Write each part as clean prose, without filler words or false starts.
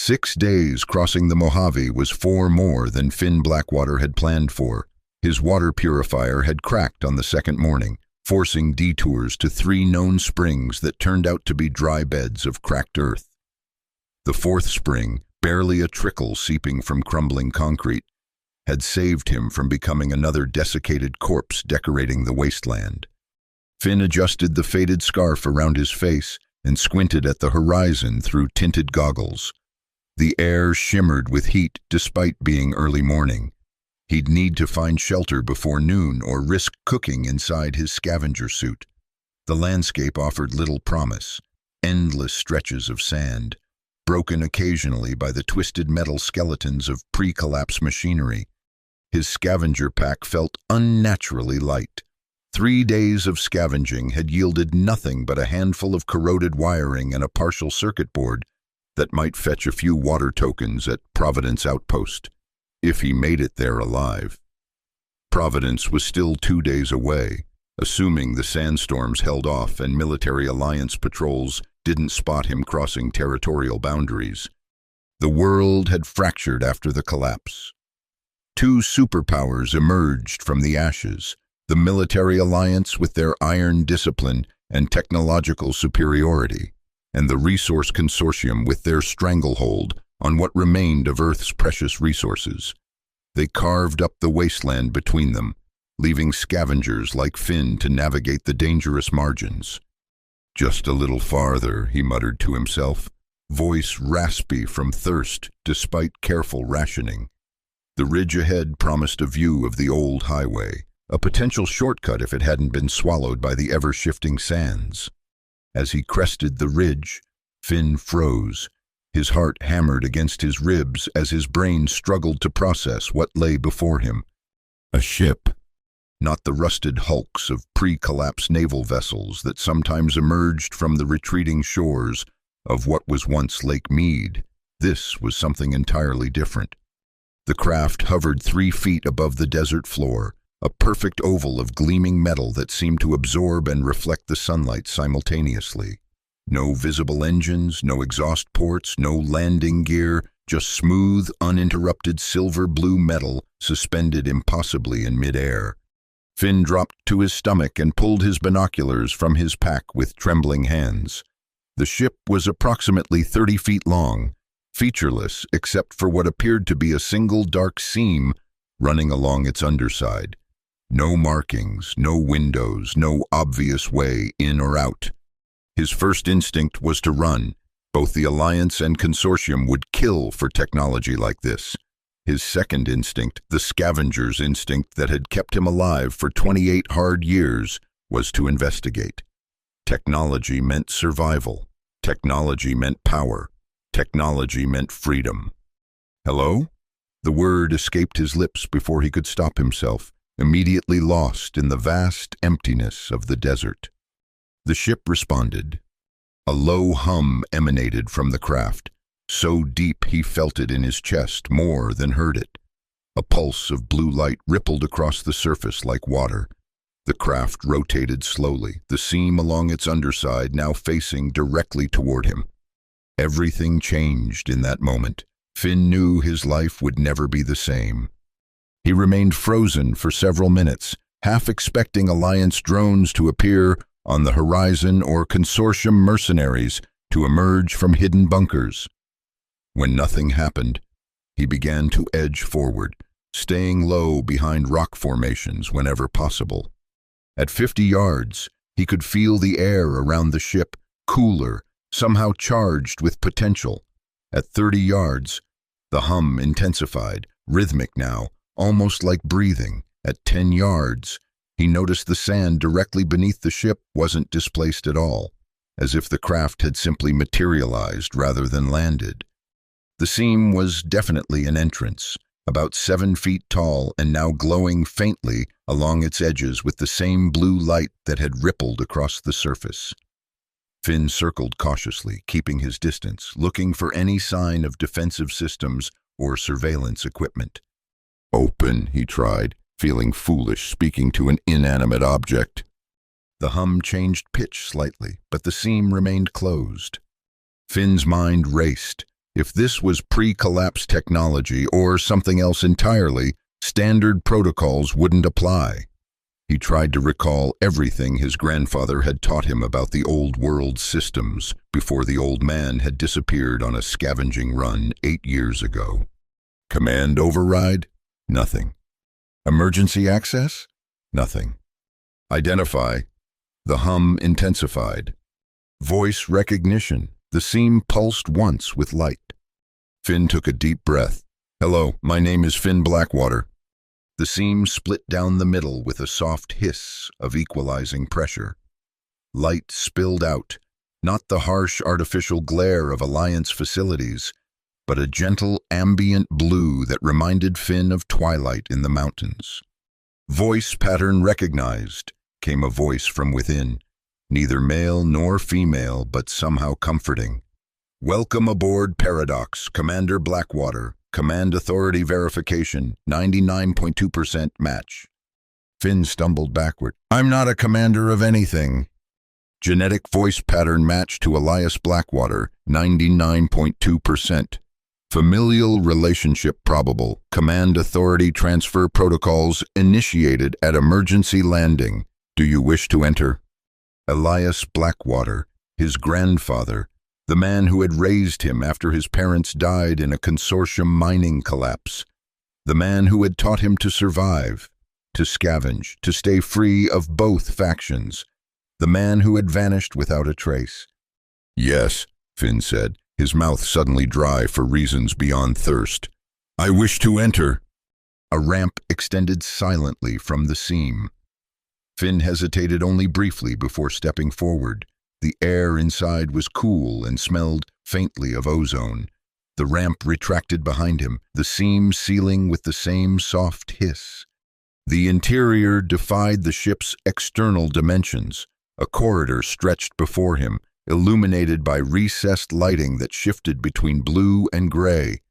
6 days crossing the Mojave was 4 more than Finn Blackwater had planned for. His water purifier had cracked on the second morning, forcing detours to 3 known springs that turned out to be dry beds of cracked earth. The 4th spring, barely a trickle seeping from crumbling concrete, had saved him from becoming another desiccated corpse decorating the wasteland. Finn adjusted the faded scarf around his face and squinted at the horizon through tinted goggles. The air shimmered with heat despite being early morning. He'd need to find shelter before noon or risk cooking inside his scavenger suit. The landscape offered little promise. Endless stretches of sand, broken occasionally by the twisted metal skeletons of pre-collapse machinery. His scavenger pack felt unnaturally light. 3 days of scavenging had yielded nothing but a handful of corroded wiring and a partial circuit board that might fetch a few water tokens at Providence Outpost, if he made it there alive. Providence was still 2 days away, assuming the sandstorms held off and military alliance patrols didn't spot him crossing territorial boundaries. The world had fractured after the collapse. 2 superpowers emerged from the ashes, the military alliance with their iron discipline and technological superiority, and the resource consortium with their stranglehold on what remained of Earth's precious resources. They carved up the wasteland between them, leaving scavengers like Finn to navigate the dangerous margins. "Just a little farther," he muttered to himself, voice raspy from thirst despite careful rationing. The ridge ahead promised a view of the old highway, a potential shortcut if it hadn't been swallowed by the ever-shifting sands. As he crested the ridge, Finn froze. His heart hammered against his ribs as his brain struggled to process what lay before him. A ship. Not the rusted hulks of pre-collapse naval vessels that sometimes emerged from the retreating shores of what was once Lake Mead. This was something entirely different. The craft hovered 3 feet above the desert floor, a perfect oval of gleaming metal that seemed to absorb and reflect the sunlight simultaneously. No visible engines, no exhaust ports, no landing gear, just smooth, uninterrupted silver-blue metal suspended impossibly in midair. Finn dropped to his stomach and pulled his binoculars from his pack with trembling hands. The ship was approximately 30 feet long, featureless except for what appeared to be a single dark seam running along its underside. No markings, no windows, no obvious way in or out. His first instinct was to run. Both the Alliance and Consortium would kill for technology like this. His second instinct, the scavenger's instinct that had kept him alive for 28 hard years, was to investigate. Technology meant survival. Technology meant power. Technology meant freedom. "Hello?" The word escaped his lips before he could stop himself, immediately lost in the vast emptiness of the desert. The ship responded. A low hum emanated from the craft, so deep he felt it in his chest more than heard it. A pulse of blue light rippled across the surface like water. The craft rotated slowly, the seam along its underside now facing directly toward him. Everything changed in that moment. Finn knew his life would never be the same. He remained frozen for several minutes, half expecting Alliance drones to appear on the horizon or Consortium mercenaries to emerge from hidden bunkers. When nothing happened, he began to edge forward, staying low behind rock formations whenever possible. At 50 yards, he could feel the air around the ship, cooler, somehow charged with potential. At 30 yards, the hum intensified, rhythmic now, almost like breathing. At 10 yards, he noticed the sand directly beneath the ship wasn't displaced at all, as if the craft had simply materialized rather than landed. The seam was definitely an entrance, about 7 feet tall and now glowing faintly along its edges with the same blue light that had rippled across the surface. Finn circled cautiously, keeping his distance, looking for any sign of defensive systems or surveillance equipment. "Open," he tried, feeling foolish speaking to an inanimate object. The hum changed pitch slightly, but the seam remained closed. Finn's mind raced, If this was pre-collapse technology or something else entirely, standard protocols wouldn't apply. He tried to recall everything his grandfather had taught him about the old world systems before the old man had disappeared on a scavenging run 8 years ago. Command override? Nothing. Emergency access? Nothing. Identify? The hum intensified. Voice recognition? The seam pulsed once with light. Finn took a deep breath. Hello, my name is Finn Blackwater. The seam split down the middle with a soft hiss of equalizing pressure. Light spilled out, not the harsh artificial glare of Alliance facilities, but a gentle ambient blue that reminded Finn of twilight in the mountains. Voice pattern recognized, came a voice from within, neither male nor female, but somehow comforting. Welcome aboard Paradox, Commander Blackwater. Command authority verification, 99.2% match. Finn stumbled backward. I'm not a commander of anything. Genetic voice pattern match to Elias Blackwater, 99.2%. Familial relationship probable. Command authority transfer protocols initiated at emergency landing. Do you wish to enter? Elias Blackwater, his grandfather, the man who had raised him after his parents died in a consortium mining collapse. The man who had taught him to survive, to scavenge, to stay free of both factions. The man who had vanished without a trace. Yes, Finn said, his mouth suddenly dry for reasons beyond thirst. I wish to enter. A ramp extended silently from the seam. Finn hesitated only briefly before stepping forward. The air inside was cool and smelled faintly of ozone. The ramp retracted behind him, the seam sealing with the same soft hiss. The interior defied the ship's external dimensions. A corridor stretched before him, illuminated by recessed lighting that shifted between blue and gray.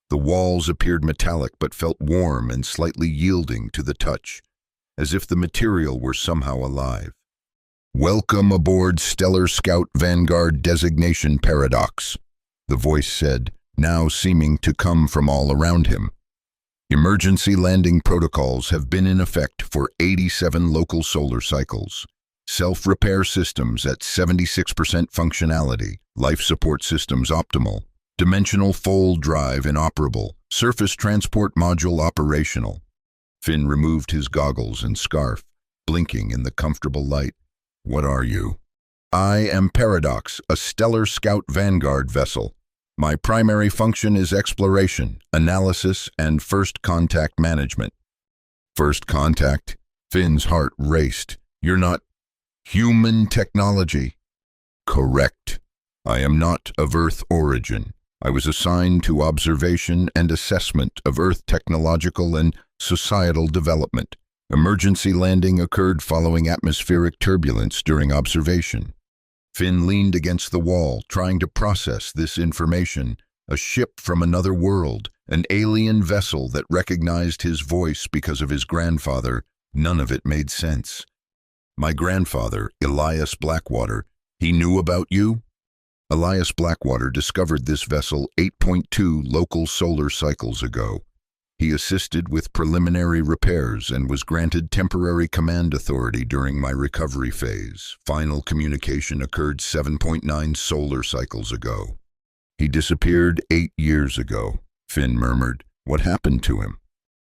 The walls appeared metallic but felt warm and slightly yielding to the touch, as if the material were somehow alive. Welcome aboard Stellar Scout Vanguard Designation Paradox, the voice said, now seeming to come from all around him. Emergency landing protocols have been in effect for 87 local solar cycles. Self-repair systems at 76% functionality, life support systems optimal, dimensional fold drive inoperable, surface transport module operational. Finn removed his goggles and scarf, blinking in the comfortable light. What are you? I am Paradox, a Stellar Scout Vanguard vessel. My primary function is exploration, analysis, and first contact management. First contact? Finn's heart raced. You're not human technology? Correct. I am not of Earth origin. I was assigned to observation and assessment of Earth technological and societal development. Emergency landing occurred following atmospheric turbulence during observation. Finn leaned against the wall, trying to process this information. A ship from another world, an alien vessel that recognized his voice because of his grandfather. None of it made sense. My grandfather, Elias Blackwater, he knew about you? Elias Blackwater discovered this vessel 8.2 local solar cycles ago. He assisted with preliminary repairs and was granted temporary command authority during my recovery phase. Final communication occurred 7.9 solar cycles ago. He disappeared 8 years ago, Finn murmured. What happened to him?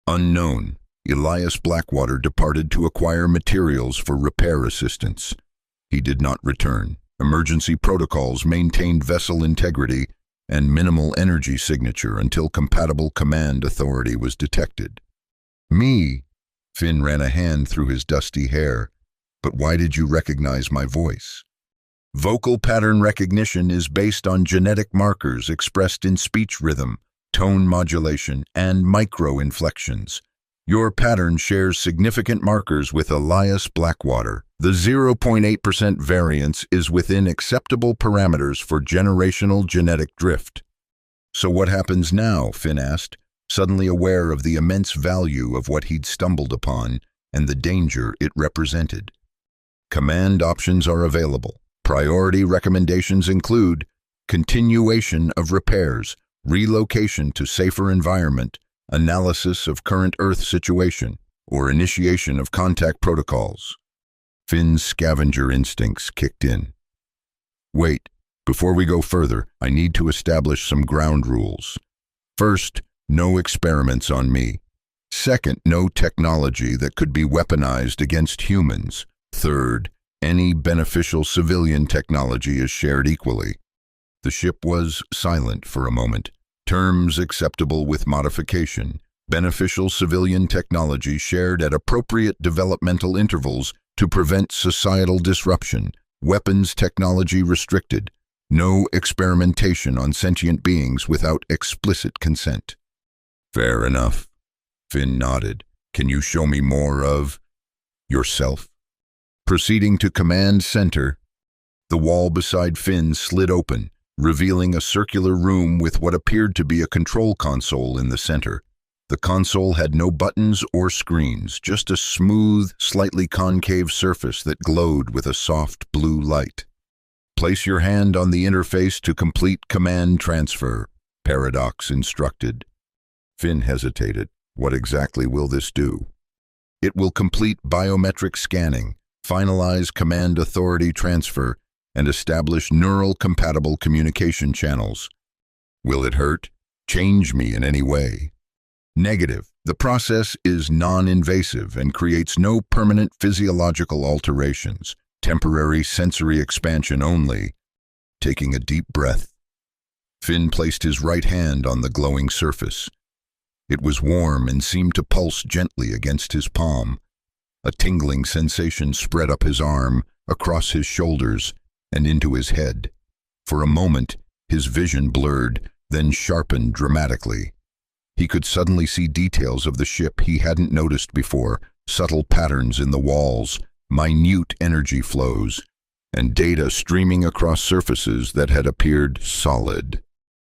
Unknown. Elias Blackwater departed to acquire materials for repair assistance. He did not return. Emergency protocols maintained vessel integrity and minimal energy signature until compatible command authority was detected. Me? Finn ran a hand through his dusty hair. But why did you recognize my voice? Vocal pattern recognition is based on genetic markers expressed in speech rhythm, tone modulation, and micro-inflections. Your pattern shares significant markers with Elias Blackwater. The 0.8% variance is within acceptable parameters for generational genetic drift. So what happens now? Finn asked, suddenly aware of the immense value of what he'd stumbled upon and the danger it represented. Command options are available. Priority recommendations include continuation of repairs, relocation to safer environment, analysis of current Earth situation, or initiation of contact protocols. Finn's scavenger instincts kicked in. Wait, before we go further, I need to establish some ground rules. First, no experiments on me. Second, no technology that could be weaponized against humans. Third, any beneficial civilian technology is shared equally. The ship was silent for a moment. Terms acceptable with modification. Beneficial civilian technology shared at appropriate developmental intervals to prevent societal disruption. Weapons technology restricted. No experimentation on sentient beings without explicit consent. Fair enough. Finn nodded. Can you show me more of yourself? Proceeding to command center, the wall beside Finn slid open, revealing a circular room with what appeared to be a control console in the center. The console had no buttons or screens, just a smooth, slightly concave surface that glowed with a soft blue light. Place your hand on the interface to complete command transfer, Paradox instructed. Finn hesitated. What exactly will this do? It will complete biometric scanning, finalize command authority transfer, and establish neural-compatible communication channels. Will it hurt? Change me in any way? Negative. The process is non-invasive and creates no permanent physiological alterations, temporary sensory expansion only. Taking a deep breath, Finn placed his right hand on the glowing surface. It was warm and seemed to pulse gently against his palm. A tingling sensation spread up his arm, across his shoulders, and into his head. For a moment, his vision blurred, then sharpened dramatically. He could suddenly see details of the ship he hadn't noticed before, subtle patterns in the walls, minute energy flows, and data streaming across surfaces that had appeared solid.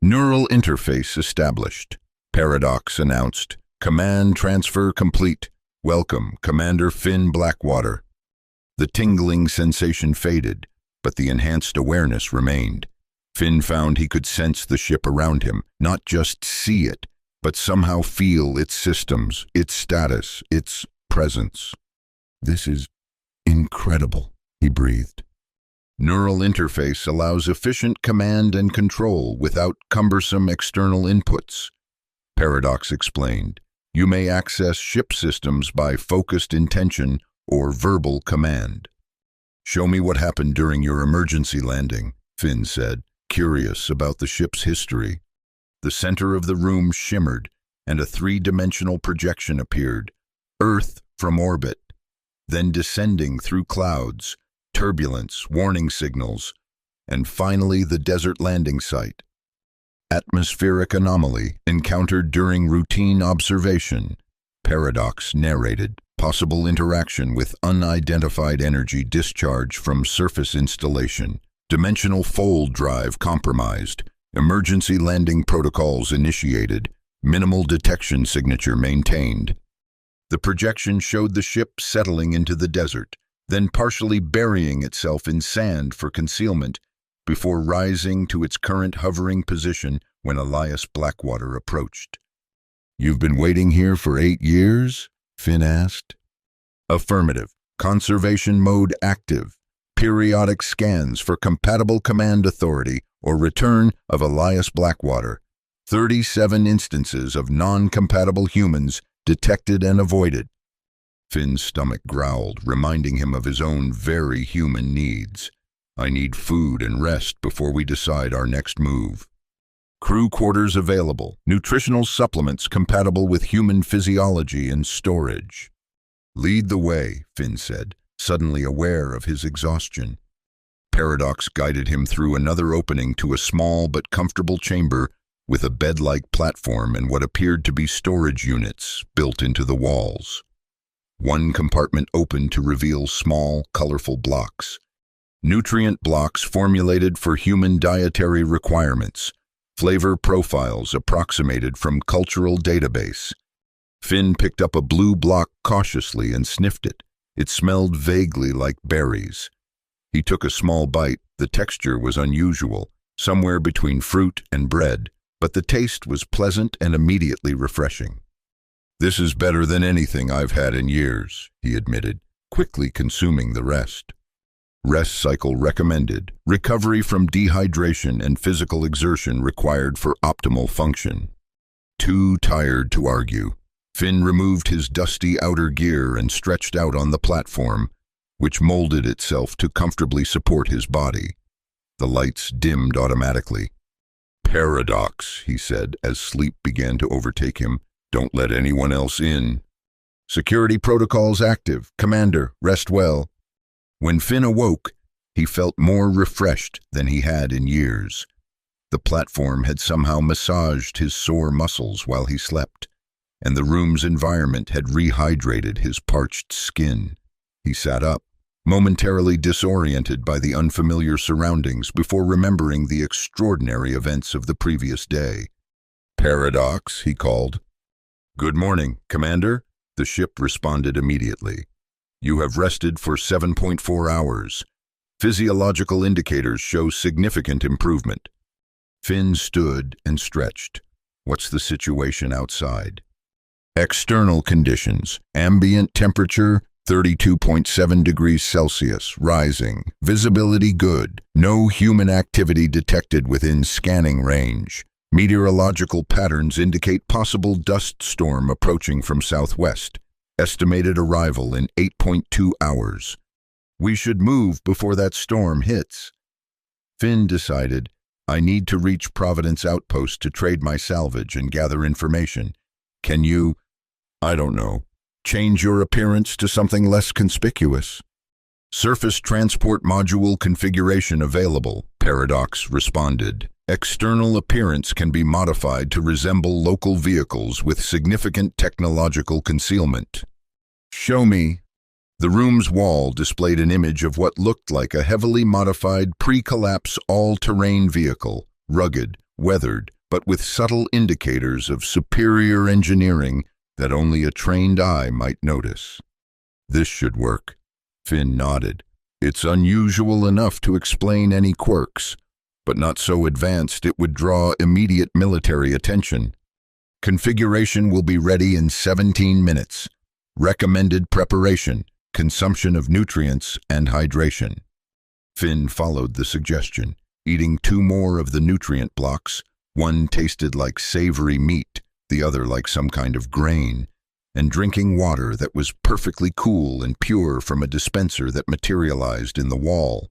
Neural interface established. Paradox announced. Command transfer complete. Welcome, Commander Finn Blackwater. The tingling sensation faded, but the enhanced awareness remained. Finn found he could sense the ship around him, not just see it, but somehow feel its systems, its status, its presence. This is incredible, he breathed. Neural interface allows efficient command and control without cumbersome external inputs. Paradox explained. You may access ship systems by focused intention or verbal command. Show me what happened during your emergency landing, Finn said, curious about the ship's history. The center of the room shimmered, and a three-dimensional projection appeared. Earth from orbit, then descending through clouds, turbulence, warning signals, and finally the desert landing site. Atmospheric anomaly encountered during routine observation, Paradox narrated. Possible interaction with unidentified energy discharge from surface installation. Dimensional fold drive compromised. Emergency landing protocols initiated. Minimal detection signature maintained. The projection showed the ship settling into the desert, then partially burying itself in sand for concealment, before rising to its current hovering position when Elias Blackwater approached. You've been waiting here for 8 years? Finn asked. Affirmative. Conservation mode active. Periodic scans for compatible command authority or return of Elias Blackwater. 37 instances of non-compatible humans detected and avoided. Finn's stomach growled, reminding him of his own very human needs. I need food and rest before we decide our next move. Crew quarters available. Nutritional supplements compatible with human physiology and storage. Lead the way, Finn said, suddenly aware of his exhaustion. Paradox guided him through another opening to a small but comfortable chamber with a bed-like platform and what appeared to be storage units built into the walls. One compartment opened to reveal small, colorful blocks. Nutrient blocks formulated for human dietary requirements. Flavor profiles approximated from cultural database. Finn picked up a blue block cautiously and sniffed it. It smelled vaguely like berries. He took a small bite. The texture was unusual, somewhere between fruit and bread, but the taste was pleasant and immediately refreshing. "This is better than anything I've had in years," he admitted, quickly consuming the rest. Rest cycle recommended. Recovery from dehydration and physical exertion required for optimal function. Too tired to argue, Finn removed his dusty outer gear and stretched out on the platform, which molded itself to comfortably support his body. The lights dimmed automatically. "Paradox," he said as sleep began to overtake him. "Don't let anyone else in." "Security protocols active. Commander, rest well." When Finn awoke, he felt more refreshed than he had in years. The platform had somehow massaged his sore muscles while he slept, and the room's environment had rehydrated his parched skin. He sat up, momentarily disoriented by the unfamiliar surroundings before remembering the extraordinary events of the previous day. "Paradox," he called. "Good morning, Commander," the ship responded immediately. "You have rested for 7.4 hours. Physiological indicators show significant improvement." Finn stood and stretched. "What's the situation outside?" "External conditions. Ambient temperature, 32.7 degrees Celsius, rising. Visibility good. No human activity detected within scanning range. Meteorological patterns indicate possible dust storm approaching from southwest. Estimated arrival in 8.2 hours. We should move before that storm hits." Finn decided, "I need to reach Providence Outpost to trade my salvage and gather information. Can you, I don't know, change your appearance to something less conspicuous?" "Surface transport module configuration available," Paradox responded. "External appearance can be modified to resemble local vehicles with significant technological concealment." "Show me." The room's wall displayed an image of what looked like a heavily modified pre-collapse all-terrain vehicle, rugged, weathered, but with subtle indicators of superior engineering that only a trained eye might notice. "This should work." Finn nodded. "It's unusual enough to explain any quirks, but not so advanced it would draw immediate military attention. Configuration will be ready in 17 minutes. Recommended preparation, consumption of nutrients, and hydration." Finn followed the suggestion, eating 2 more of the nutrient blocks. One tasted like savory meat, the other like some kind of grain, and drinking water that was perfectly cool and pure from a dispenser that materialized in the wall.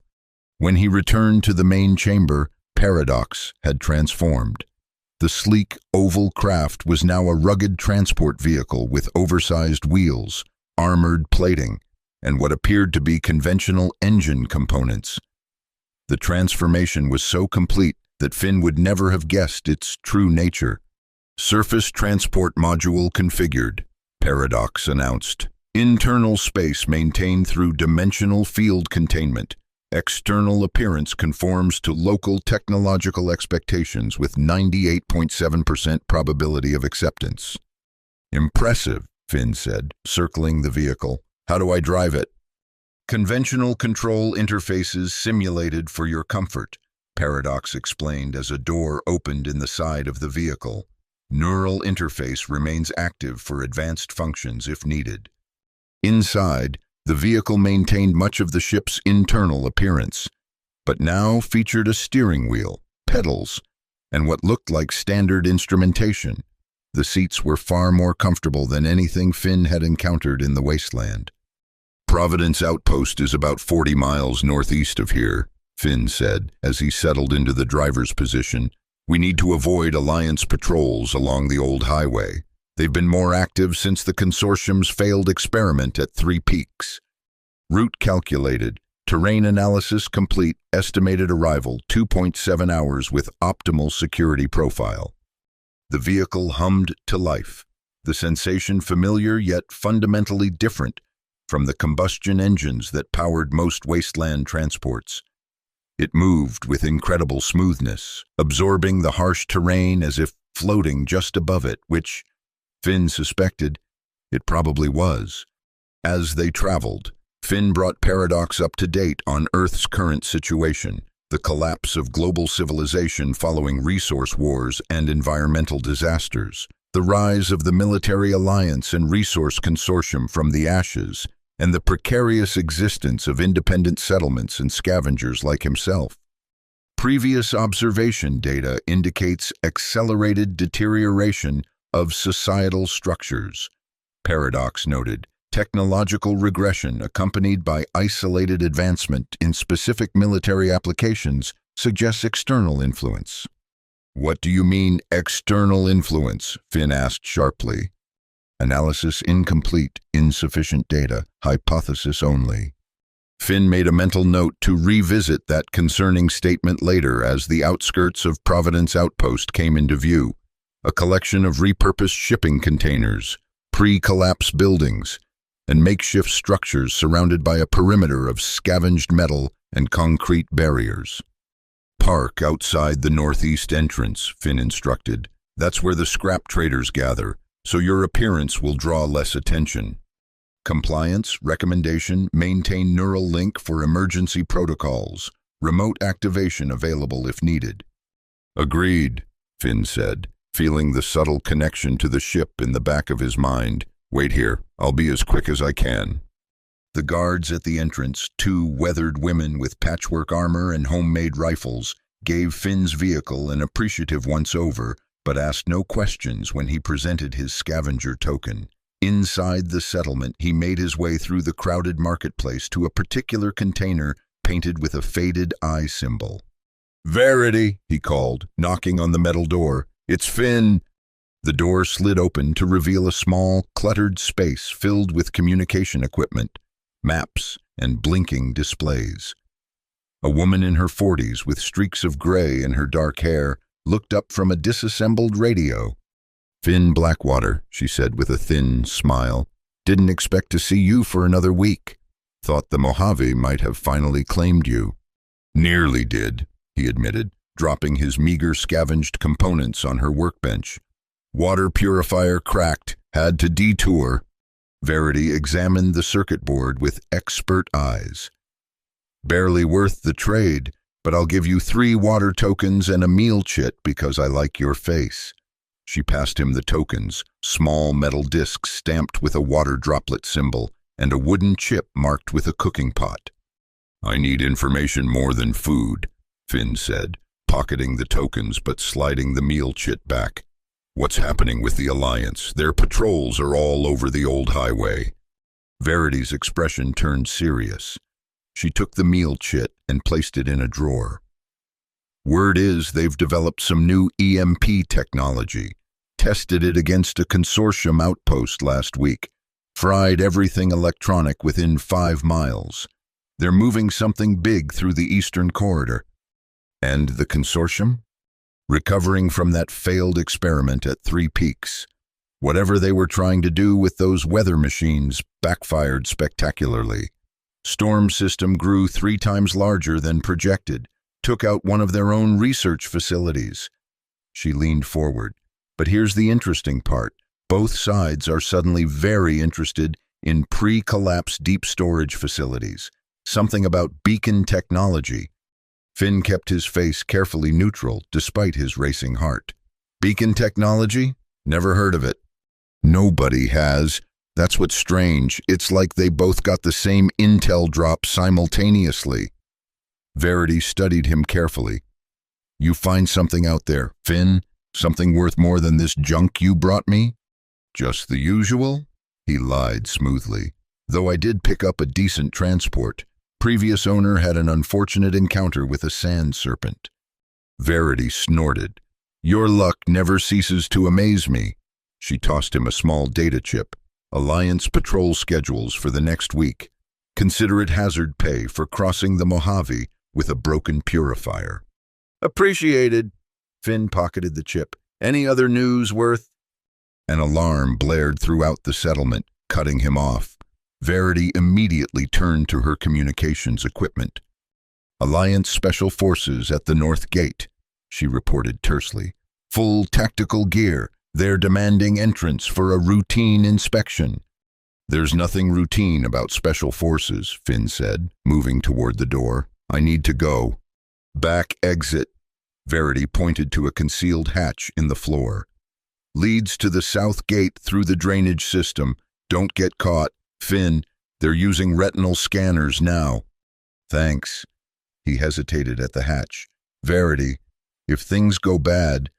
When he returned to the main chamber, Paradox had transformed. The sleek, oval craft was now a rugged transport vehicle with oversized wheels, armored plating, and what appeared to be conventional engine components. The transformation was so complete that Finn would never have guessed its true nature. "Surface transport module configured," Paradox announced. "Internal space maintained through dimensional field containment. External appearance conforms to local technological expectations with 98.7% probability of acceptance." "Impressive," Finn said, circling the vehicle. "How do I drive it?" "Conventional control interfaces simulated for your comfort," Paradox explained as a door opened in the side of the vehicle. "Neural interface remains active for advanced functions if needed." Inside, the vehicle maintained much of the ship's internal appearance, but now featured a steering wheel, pedals, and what looked like standard instrumentation. The seats were far more comfortable than anything Finn had encountered in the wasteland. "Providence Outpost is about 40 miles northeast of here," Finn said as he settled into the driver's position. "We need to avoid Alliance patrols along the old highway. They've been more active since the consortium's failed experiment at 3 Peaks. Route calculated. Terrain analysis complete. Estimated arrival 2.7 hours with optimal security profile." The vehicle hummed to life, the sensation familiar yet fundamentally different from the combustion engines that powered most wasteland transports. It moved with incredible smoothness, absorbing the harsh terrain as if floating just above it, which, Finn suspected, it probably was. As they traveled, Finn brought Paradox up to date on Earth's current situation, the collapse of global civilization following resource wars and environmental disasters, the rise of the military alliance and resource consortium from the ashes, and the precarious existence of independent settlements and scavengers like himself. Previous observation data indicates accelerated deterioration of societal structures. Paradox noted, technological regression accompanied by isolated advancement in specific military applications suggests external influence. What do you mean, external influence? Finn asked sharply. Analysis incomplete, insufficient data, hypothesis only. Finn made a mental note to revisit that concerning statement later as the outskirts of Providence Outpost came into view, a collection of repurposed shipping containers, pre-collapse buildings, and makeshift structures surrounded by a perimeter of scavenged metal and concrete barriers. Park outside the northeast entrance, Finn instructed. That's where the scrap traders gather, so your appearance will draw less attention. Compliance, recommendation, maintain neural link for emergency protocols. Remote activation available if needed. Agreed, Finn said, feeling the subtle connection to the ship in the back of his mind. Wait here, I'll be as quick as I can. The guards at the entrance, two weathered women with patchwork armor and homemade rifles, gave Finn's vehicle an appreciative once-over, but asked no questions when he presented his scavenger token. Inside the settlement, he made his way through the crowded marketplace to a particular container painted with a faded eye symbol. "Verity," he called, knocking on the metal door. "It's Finn." The door slid open to reveal a small, cluttered space filled with communication equipment, maps, and blinking displays. A woman in her 40s with streaks of gray in her dark hair looked up from a disassembled radio. "Finn Blackwater," she said with a thin smile. "Didn't expect to see you for another week. Thought the Mojave might have finally claimed you." "Nearly did," he admitted, dropping his meager scavenged components on her workbench. "Water purifier cracked, had to detour." Verity examined the circuit board with expert eyes. "Barely worth the trade, but I'll give you 3 water tokens and a meal chit because I like your face." She passed him the tokens, small metal discs stamped with a water droplet symbol, and a wooden chip marked with a cooking pot. "I need information more than food," Finn said, pocketing the tokens but sliding the meal chit back. "What's happening with the Alliance? Their patrols are all over the old highway." Verity's expression turned serious. She took the meal chit and placed it in a drawer. "Word is they've developed some new EMP technology, tested it against a consortium outpost last week, fried everything electronic within 5 miles. They're moving something big through the eastern corridor." "And the consortium?" "Recovering from that failed experiment at 3 Peaks. Whatever they were trying to do with those weather machines backfired spectacularly. Storm system grew 3 times larger than projected, took out one of their own research facilities." She leaned forward. "But here's the interesting part. Both sides are suddenly very interested in pre-collapse deep storage facilities. Something about beacon technology." Finn kept his face carefully neutral despite his racing heart. "Beacon technology? Never heard of it." "Nobody has. That's what's strange. It's like they both got the same intel drop simultaneously." Verity studied him carefully. "You find something out there, Finn? Something worth more than this junk you brought me?" "Just the usual," he lied smoothly. "Though I did pick up a decent transport. Previous owner had an unfortunate encounter with a sand serpent." Verity snorted. "Your luck never ceases to amaze me." She tossed him a small data chip. "Alliance patrol schedules for the next week. Consider it hazard pay for crossing the Mojave with a broken purifier." "Appreciated." Finn pocketed the chip. "Any other news worth?" An alarm blared throughout the settlement, cutting him off. Verity immediately turned to her communications equipment. "Alliance Special Forces at the North Gate," she reported tersely. "Full tactical gear. They're demanding entrance for a routine inspection." "There's nothing routine about Special Forces," Finn said, moving toward the door. "I need to go." Back exit. Verity pointed to a concealed hatch in the floor. Leads to the south gate through the drainage system. Don't get caught. Finn, they're using retinal scanners now. Thanks. He hesitated at the hatch. Verity, if things go bad,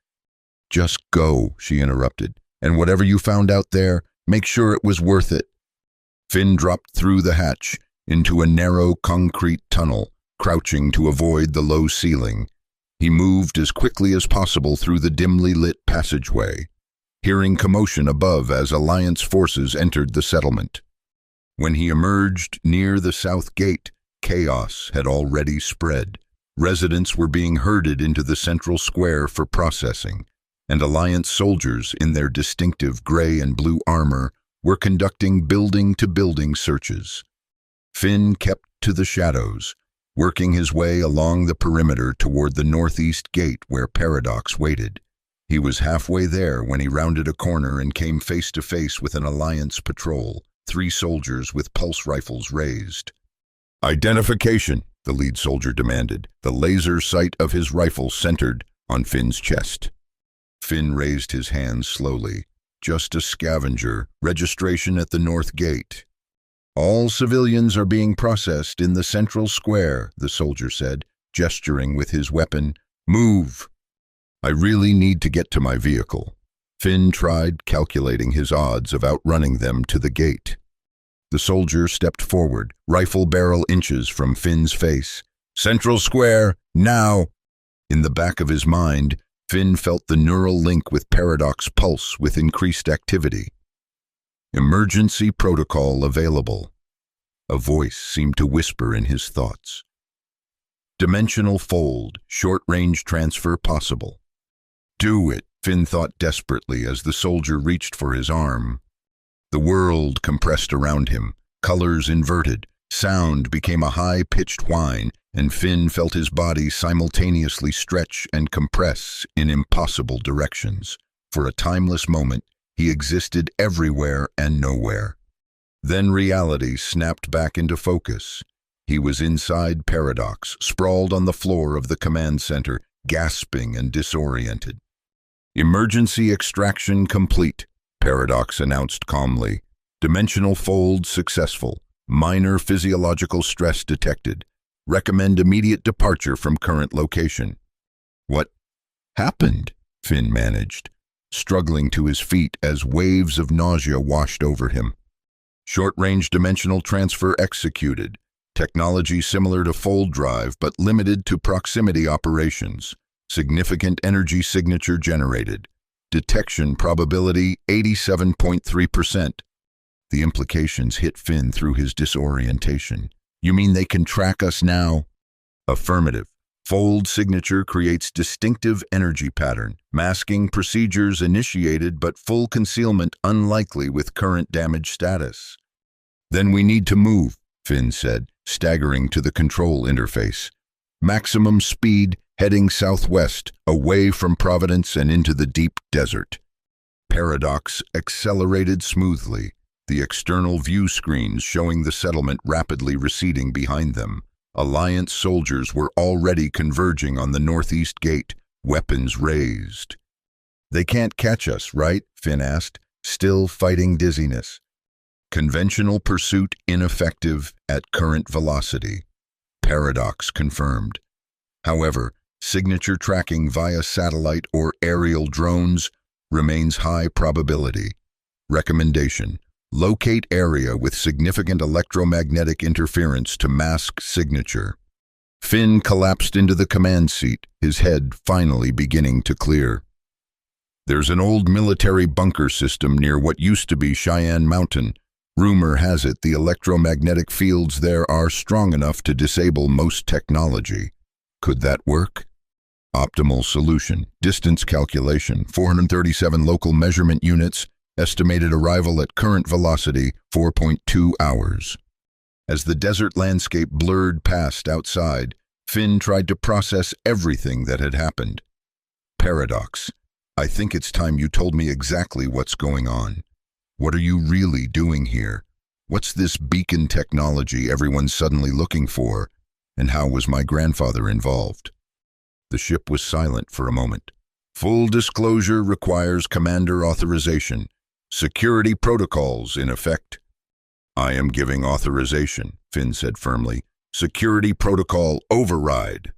just go, she interrupted. And whatever you found out there, make sure it was worth it. Finn dropped through the hatch into a narrow concrete tunnel, crouching to avoid the low ceiling. He moved as quickly as possible through the dimly lit passageway, hearing commotion above as Alliance forces entered the settlement. When he emerged near the south gate, chaos had already spread. Residents were being herded into the central square for processing, and Alliance soldiers in their distinctive gray and blue armor were conducting building-to-building searches. Finn kept to the shadows, working his way along the perimeter toward the northeast gate where Paradox waited. He was halfway there when he rounded a corner and came face to face with an Alliance patrol, 3 soldiers with pulse rifles raised. Identification, the lead soldier demanded, the laser sight of his rifle centered on Finn's chest. Finn raised his hands slowly. Just a scavenger, registration at the north gate. All civilians are being processed in the central square, the soldier said, gesturing with his weapon. Move! I really need to get to my vehicle. Finn tried calculating his odds of outrunning them to the gate. The soldier stepped forward, rifle barrel inches from Finn's face. Central Square, now! In the back of his mind, Finn felt the neural link with Paradox pulse with increased activity. Emergency protocol available. A voice seemed to whisper in his thoughts. Dimensional fold, short-range transfer possible. Do it, Finn thought desperately as the soldier reached for his arm. The world compressed around him, colors inverted, sound became a high-pitched whine, and Finn felt his body simultaneously stretch and compress in impossible directions. For a timeless moment, he existed everywhere and nowhere. Then reality snapped back into focus. He was inside Paradox, sprawled on the floor of the command center, gasping and disoriented. Emergency extraction complete, Paradox announced calmly. Dimensional fold successful. Minor physiological stress detected. Recommend immediate departure from current location. What happened? Finn managed, struggling to his feet as waves of nausea washed over him. Short-range dimensional transfer executed. Technology similar to fold drive but limited to proximity operations. Significant energy signature generated. Detection probability 87.3%. The implications hit Finn through his disorientation. You mean they can track us now? Affirmative. Fold signature creates distinctive energy pattern. Masking procedures initiated but full concealment unlikely with current damage status. Then we need to move, Finn said, staggering to the control interface. Maximum speed heading southwest, away from Providence and into the deep desert. Paradox accelerated smoothly, the external view screens showing the settlement rapidly receding behind them. Alliance soldiers were already converging on the northeast gate, weapons raised. They can't catch us, right? Finn asked, still fighting dizziness. Conventional pursuit ineffective at current velocity. Paradox confirmed. However, signature tracking via satellite or aerial drones remains high probability. Recommendation: locate area with significant electromagnetic interference to mask signature. Finn collapsed into the command seat, his head finally beginning to clear. There's an old military bunker system near what used to be Cheyenne Mountain. Rumor has it the electromagnetic fields there are strong enough to disable most technology. Could that work? Optimal solution. Distance calculation. 437 local measurement units. Estimated arrival at current velocity, 4.2 hours. As the desert landscape blurred past outside, Finn tried to process everything that had happened. Paradox. I think it's time you told me exactly what's going on. What are you really doing here? What's this beacon technology everyone's suddenly looking for? And how was my grandfather involved? The ship was silent for a moment. Full disclosure requires commander authorization. Security protocols in effect. I am giving authorization, Finn said firmly. Security protocol override.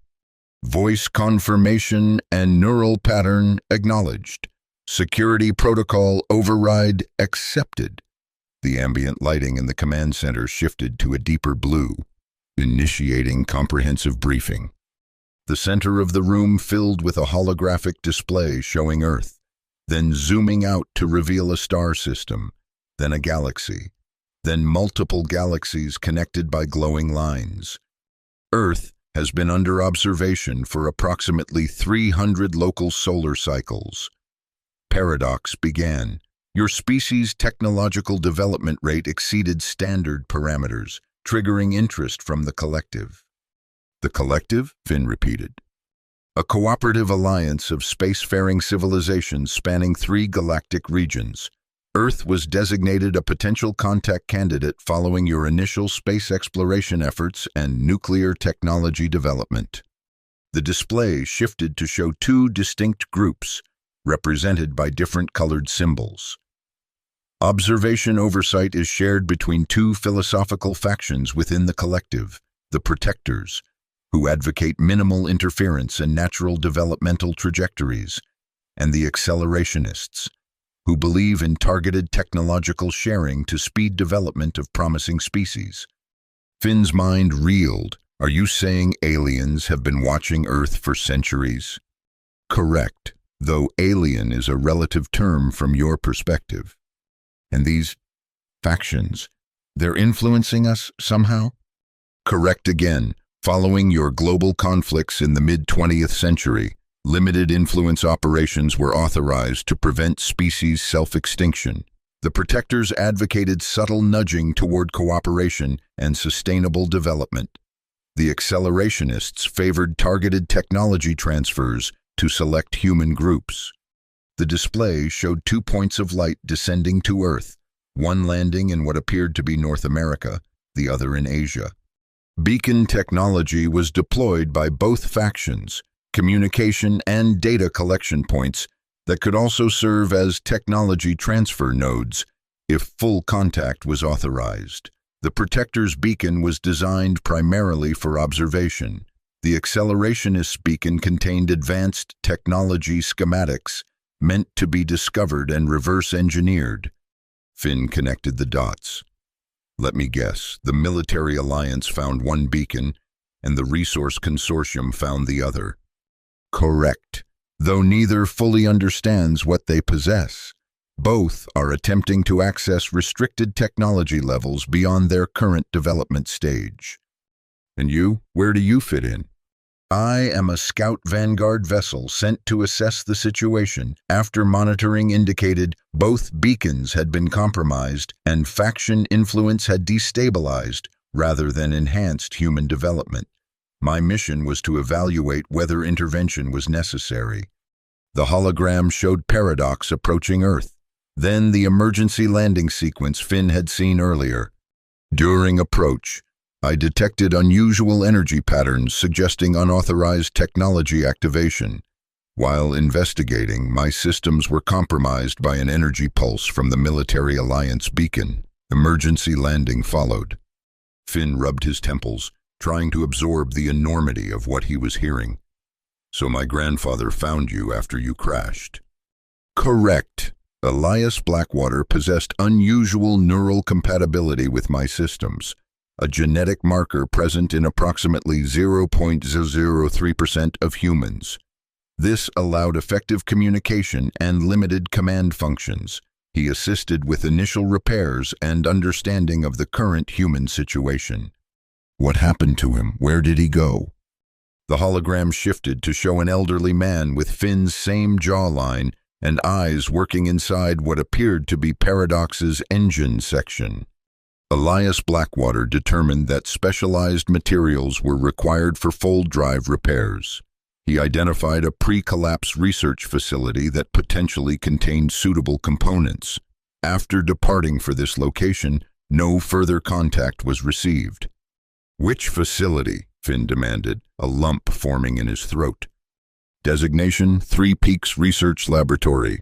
Voice confirmation and neural pattern acknowledged. Security protocol override accepted. The ambient lighting in the command center shifted to a deeper blue, initiating comprehensive briefing. The center of the room filled with a holographic display showing Earth, then zooming out to reveal a star system, then a galaxy, then multiple galaxies connected by glowing lines. Earth has been under observation for approximately 300 local solar cycles. Paradox began. Your species' technological development rate exceeded standard parameters, triggering interest from the collective. The collective? Finn repeated. A cooperative alliance of spacefaring civilizations spanning 3 galactic regions. Earth was designated a potential contact candidate following your initial space exploration efforts and nuclear technology development. The display shifted to show 2 distinct groups, represented by different colored symbols. Observation oversight is shared between 2 philosophical factions within the collective, the Protectors, who advocate minimal interference and natural developmental trajectories, and the Accelerationists, who believe in targeted technological sharing to speed development of promising species. Finn's mind reeled. Are you saying aliens have been watching Earth for centuries? Correct, though alien is a relative term from your perspective. And these factions, they're influencing us somehow? Correct again. Following your global conflicts in the mid-20th century, limited influence operations were authorized to prevent species self-extinction. The Protectors advocated subtle nudging toward cooperation and sustainable development. The Accelerationists favored targeted technology transfers to select human groups. The display showed 2 points of light descending to Earth, one landing in what appeared to be North America, the other in Asia. Beacon technology was deployed by both factions, communication and data collection points that could also serve as technology transfer nodes if full contact was authorized. The Protector's beacon was designed primarily for observation. The Accelerationist beacon contained advanced technology schematics meant to be discovered and reverse-engineered. Finn connected the dots. Let me guess, the military alliance found one beacon, and the resource consortium found the other. Correct, though neither fully understands what they possess. Both are attempting to access restricted technology levels beyond their current development stage. And you, where do you fit in? I am a Scout Vanguard vessel sent to assess the situation after monitoring indicated both beacons had been compromised and faction influence had destabilized rather than enhanced human development. My mission was to evaluate whether intervention was necessary. The hologram showed Paradox approaching Earth, then the emergency landing sequence Finn had seen earlier. During approach, I detected unusual energy patterns suggesting unauthorized technology activation. While investigating, my systems were compromised by an energy pulse from the Military Alliance beacon. Emergency landing followed. Finn rubbed his temples, trying to absorb the enormity of what he was hearing. So my grandfather found you after you crashed. Correct. Elias Blackwater possessed unusual neural compatibility with my systems, a genetic marker present in approximately 0.003% of humans. This allowed effective communication and limited command functions. He assisted with initial repairs and understanding of the current human situation. What happened to him? Where did he go? The hologram shifted to show an elderly man with Finn's same jawline and eyes working inside what appeared to be Paradox's engine section. Elias Blackwater determined that specialized materials were required for fold drive repairs. He identified a pre-collapse research facility that potentially contained suitable components. After departing for this location, no further contact was received. Which facility? Finn demanded, a lump forming in his throat. Designation, Three Peaks Research Laboratory.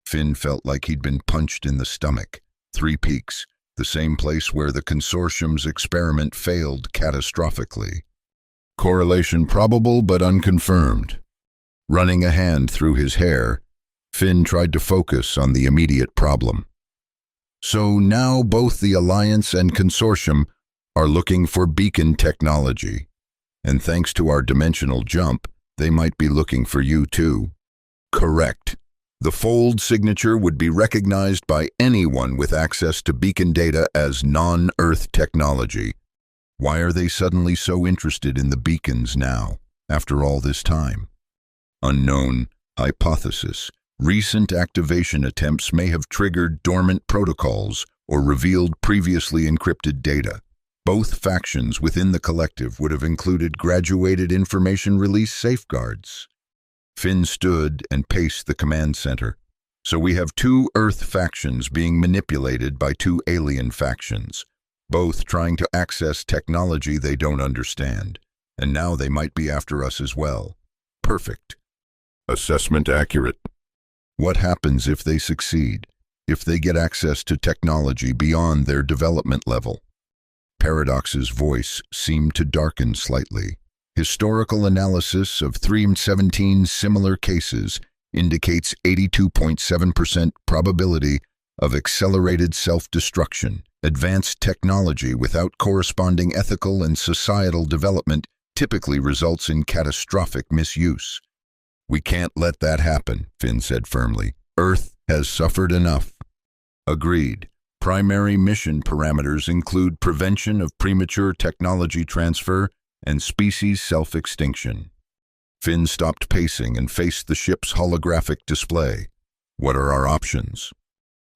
Finn felt like he'd been punched in the stomach. Three Peaks, the same place where the consortium's experiment failed catastrophically. Correlation probable but unconfirmed. Running a hand through his hair, Finn tried to focus on the immediate problem. So now both the Alliance and Consortium are looking for beacon technology. And thanks to our dimensional jump, they might be looking for you too. Correct. The fold signature would be recognized by anyone with access to beacon data as non-Earth technology. Why are they suddenly so interested in the beacons now, after all this time? Unknown. Hypothesis. Recent activation attempts may have triggered dormant protocols or revealed previously encrypted data. Both factions within the collective would have included graduated information release safeguards. Finn stood and paced the command center. So we have two Earth factions being manipulated by two alien factions, both trying to access technology they don't understand. And now they might be after us as well. Perfect. Assessment accurate. What happens if they succeed? If they get access to technology beyond their development level? Paradox's voice seemed to darken slightly. Historical analysis of 317 similar cases indicates 82.7% probability of accelerated self-destruction. Advanced technology without corresponding ethical and societal development typically results in catastrophic misuse. We can't let that happen, Finn said firmly. Earth has suffered enough. Agreed. Primary mission parameters include prevention of premature technology transfer and species self-extinction. Finn stopped pacing and faced the ship's holographic display. What are our options?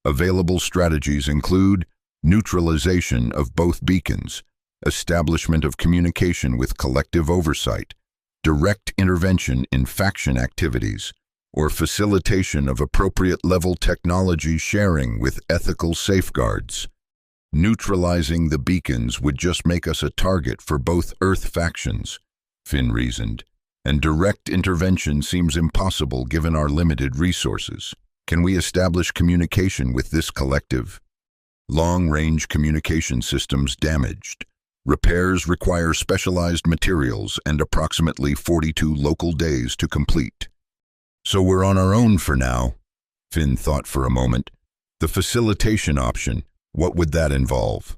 Available strategies include neutralization of both beacons, establishment of communication with collective oversight, direct intervention in faction activities, or facilitation of appropriate level technology sharing with ethical safeguards. Neutralizing the beacons would just make us a target for both Earth factions, Finn reasoned, and direct intervention seems impossible given our limited resources. Can we establish communication with this collective? Long-range communication systems damaged. Repairs require specialized materials and approximately 42 local days to complete. So we're on our own for now, Finn thought for a moment. The facilitation option, what would that involve?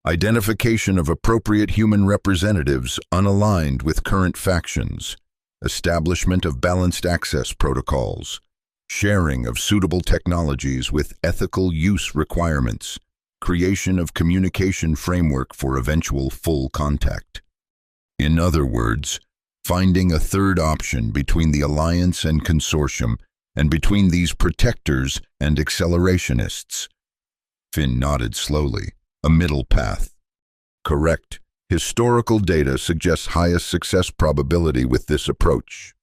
Identification of appropriate human representatives unaligned with current factions, establishment of balanced access protocols, sharing of suitable technologies with ethical use requirements, creation of communication framework for eventual full contact. In other words, finding a third option between the Alliance and Consortium and between these protectors and accelerationists. Finn nodded slowly. A middle path. Correct. Historical data suggests highest success probability with this approach.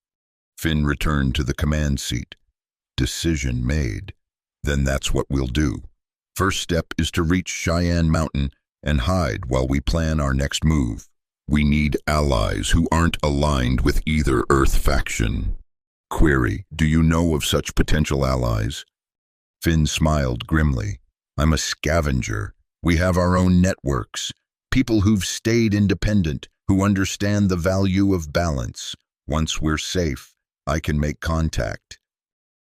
Finn returned to the command seat. Decision made. Then that's what we'll do. First step is to reach Cheyenne Mountain and hide while we plan our next move. We need allies who aren't aligned with either Earth faction. Query, do you know of such potential allies? Finn smiled grimly. I'm a scavenger. We have our own networks. People who've stayed independent, who understand the value of balance. Once we're safe, I can make contact.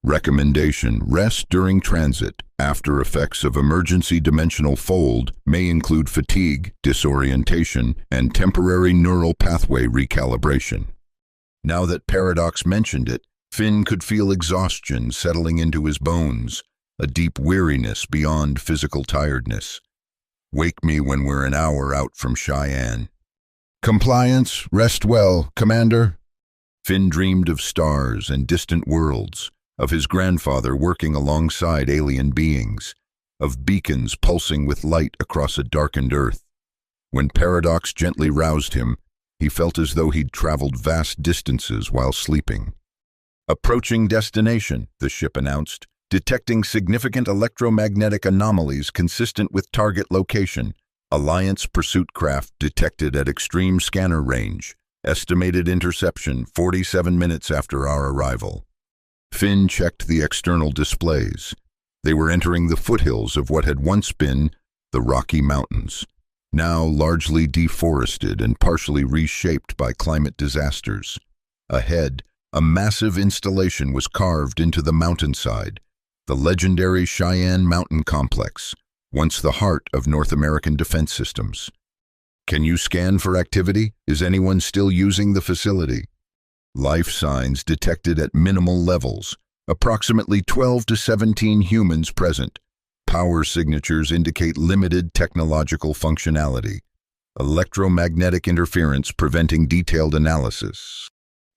Recommendation: rest during transit. After effects of emergency dimensional fold may include fatigue, disorientation, and temporary neural pathway recalibration. Now that Paradox mentioned it, Finn could feel exhaustion settling into his bones, a deep weariness beyond physical tiredness. Wake me when we're an hour out from Cheyenne. Compliance, rest well, Commander. Finn dreamed of stars and distant worlds, of his grandfather working alongside alien beings, of beacons pulsing with light across a darkened Earth. When Paradox gently roused him, he felt as though he'd traveled vast distances while sleeping. Approaching destination, the ship announced, detecting significant electromagnetic anomalies consistent with target location. Alliance pursuit craft detected at extreme scanner range. Estimated interception 47 minutes after our arrival. Finn checked the external displays. They were entering the foothills of what had once been the Rocky Mountains, now largely deforested and partially reshaped by climate disasters. Ahead, a massive installation was carved into the mountainside, the legendary Cheyenne Mountain Complex, once the heart of North American defense systems. Can you scan for activity? Is anyone still using the facility? Life signs detected at minimal levels, approximately 12 to 17 humans present. Power signatures indicate limited technological functionality. Electromagnetic interference preventing detailed analysis.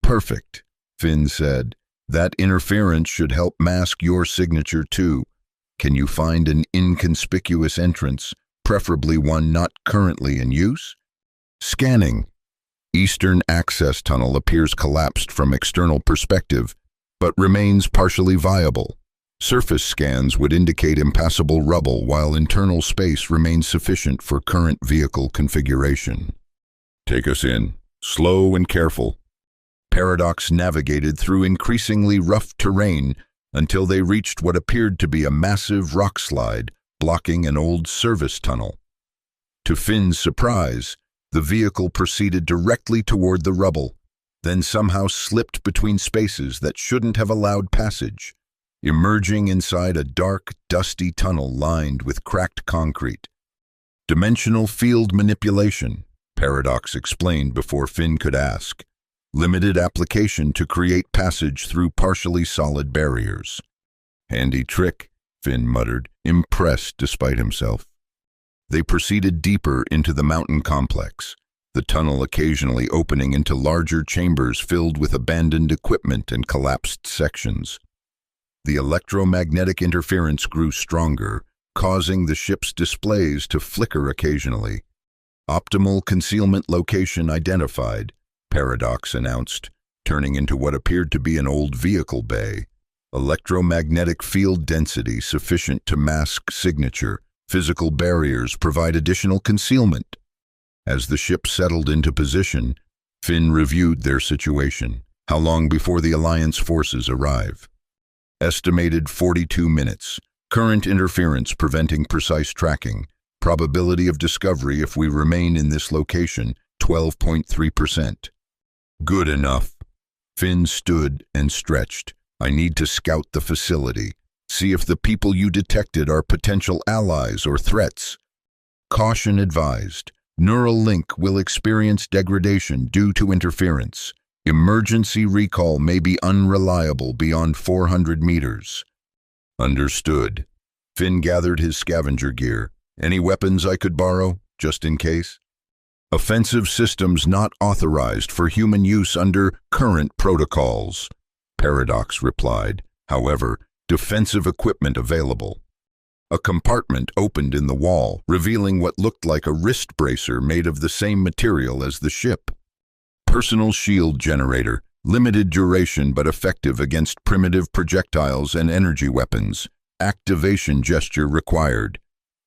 Perfect, Finn said. That interference should help mask your signature too. Can you find an inconspicuous entrance, preferably one not currently in use? Scanning. Eastern access tunnel appears collapsed from external perspective, but remains partially viable. Surface scans would indicate impassable rubble, while internal space remains sufficient for current vehicle configuration. Take us in, slow and careful. Paradox navigated through increasingly rough terrain until they reached what appeared to be a massive rock slide blocking an old service tunnel. To Finn's surprise, the vehicle proceeded directly toward the rubble, then somehow slipped between spaces that shouldn't have allowed passage, emerging inside a dark, dusty tunnel lined with cracked concrete. Dimensional field manipulation, Paradox explained before Finn could ask. Limited application to create passage through partially solid barriers. Handy trick, Finn muttered, impressed despite himself. They proceeded deeper into the mountain complex, the tunnel occasionally opening into larger chambers filled with abandoned equipment and collapsed sections. The electromagnetic interference grew stronger, causing the ship's displays to flicker occasionally. Optimal concealment location identified, Paradox announced, turning into what appeared to be an old vehicle bay. Electromagnetic field density sufficient to mask signature. Physical barriers provide additional concealment. As the ship settled into position, Finn reviewed their situation. How long before the Alliance forces arrive? Estimated 42 minutes. Current interference preventing precise tracking. Probability of discovery if we remain in this location, 12.3%. Good enough. Finn stood and stretched. I need to scout the facility. See if the people you detected are potential allies or threats. Caution advised. Neural link will experience degradation due to interference. Emergency recall may be unreliable beyond 400 meters. Understood. Finn gathered his scavenger gear. Any weapons I could borrow, just in case? Offensive systems not authorized for human use under current protocols, Paradox replied. However, defensive equipment available. A compartment opened in the wall, revealing what looked like a wrist bracer made of the same material as the ship. Personal shield generator, limited duration but effective against primitive projectiles and energy weapons. Activation gesture required.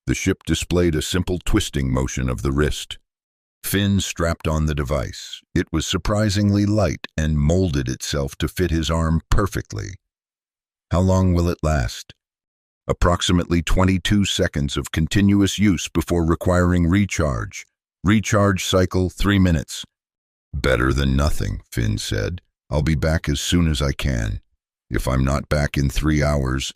The ship displayed a simple twisting motion of the wrist. Finn strapped on the device. It was surprisingly light and molded itself to fit his arm perfectly. How long will it last? Approximately 22 seconds of continuous use before requiring recharge. Recharge cycle 3 minutes. Better than nothing, Finn said. I'll be back as soon as I can. If I'm not back in 3 hours,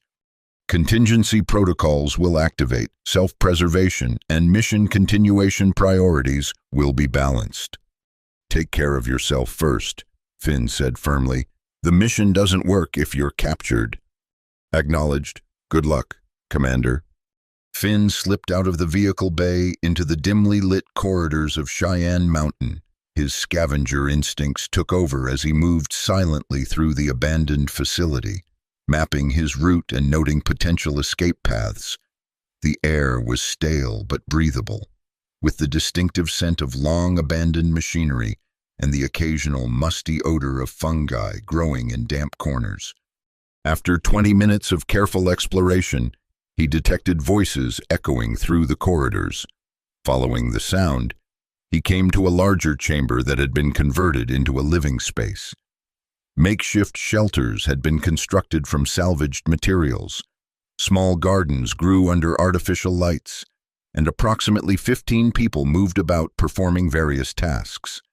contingency protocols will activate, self-preservation and mission continuation priorities will be balanced. Take care of yourself first, Finn said firmly. The mission doesn't work if you're captured. Acknowledged. Good luck, Commander. Finn slipped out of the vehicle bay into the dimly lit corridors of Cheyenne Mountain. His scavenger instincts took over as he moved silently through the abandoned facility, mapping his route and noting potential escape paths. The air was stale but breathable, with the distinctive scent of long-abandoned machinery and the occasional musty odor of fungi growing in damp corners. After 20 minutes of careful exploration, he detected voices echoing through the corridors. Following the sound, He came to a larger chamber that had been converted into a living space. Makeshift shelters had been constructed from salvaged materials. Small gardens grew under artificial lights, and approximately 15 people moved about performing various tasks.